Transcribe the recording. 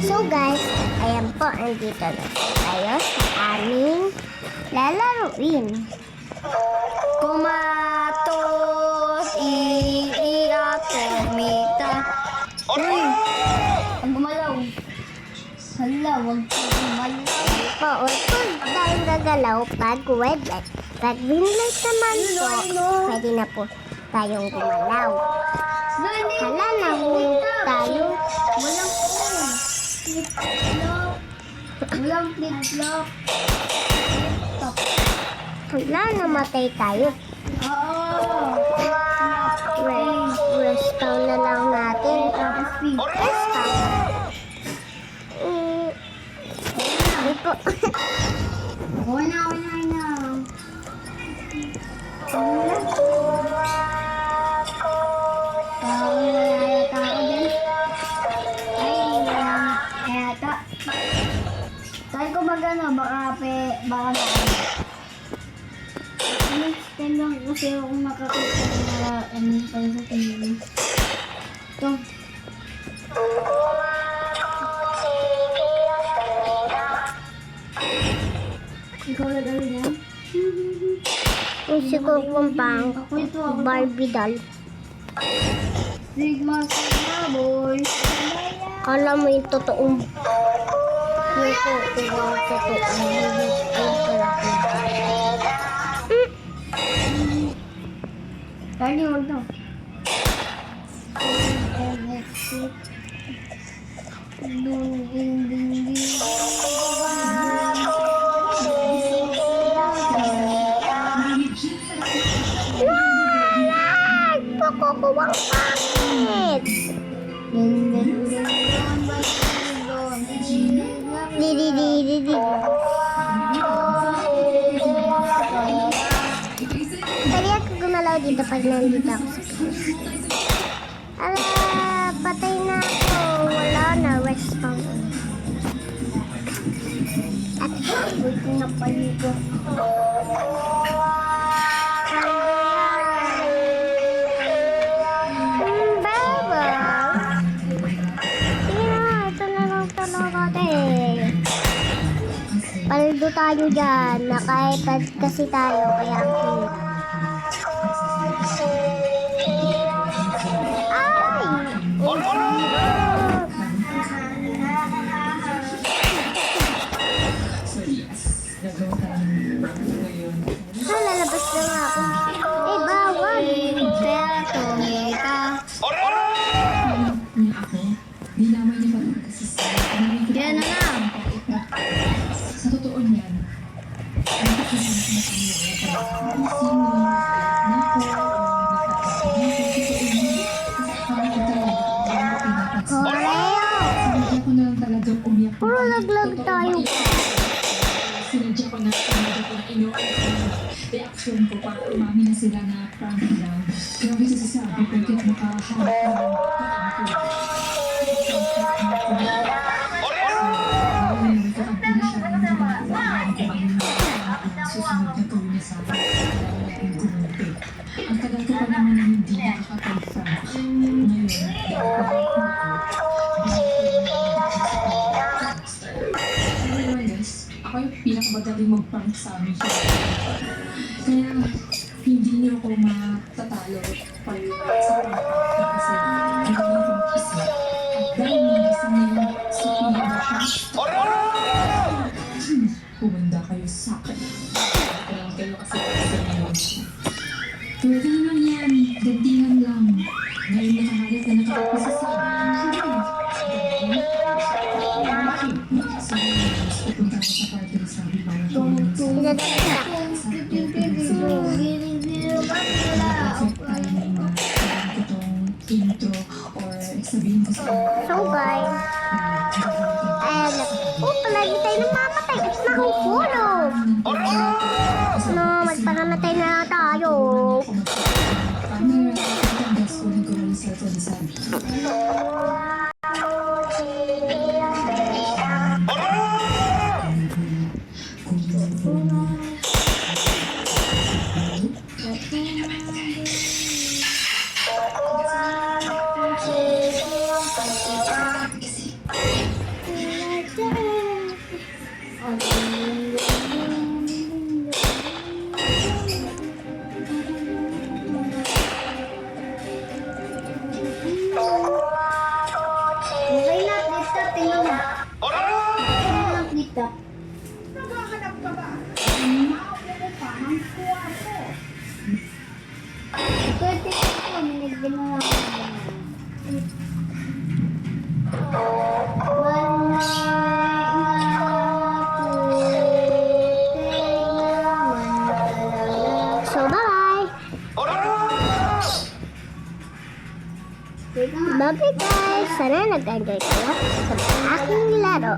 So guys, ayan po, andito na tayo sa aming lalaruin. Kumatos, iiatomita. Uy, ang gumalaw. Hala, wag ka gumalaw. Po, kung tayong gagalaw pag red light. Pag green light naman po, pwede na po tayong gumalaw. Hala, nahulog tayo. Walang flip-flop. Walang flip-flop. Hala, namatay tayo. Oo. Rest down na lang natin. Rest down. Sabi po. Okay na. Saan ko magano? Baka next time lang kasi kung makakita na ano pala sa tingin. Ito. Ikaw na gawin yan? Kung siguro kung pang Barbie doll. Sigma Sigma boy. Kala mo yung totoong yung totoong Tadi wag daw. Pakukuwang pangit. Di. Tadi ako gumalaw dito pag nandito ako sa Pinas. Ala, patay na ako. Wala na, respawn. At buti na paligo. Paldo tayo dyan. Naka-iPad kasi tayo. Kaya ang cute. Ay! Lalabas na nga ako. Eh, bawal. Kaya tumita. Diyan na lang. Sa totoo niyan, ang Puro laglag tayo. Sinadya ko na reaction ko para umami na sila na prank lang. Grabe sasasabi ko kahit makahanap susunod na gawin niya sa akin. Ang tagal ko pa naman na hindi nakakapag-prank. Ngayon, ako yung pinakamagaling mag-prank sa amin. Kaya, hindi niyo ako matatalo pag sa prank kasi ang galing kong isa. At dahil nasa ngayon, Sophia na siya. Humanda kayo sa akin. Kayo kasi sa ngayon. Pwede naman yan, gantihan lang. Ngayon nakahalit na nakakapasa sa akin. Pupunta ko sa party sa Bibara. Intro or sabihin ko sa So guys, ayan na. Palagi tayo namamatay at nahuhulog. No, magpanamatay na tayo. ginawa ko na. So, bye! Bye guys! Sana nag-enjoy kayo sa aking laro.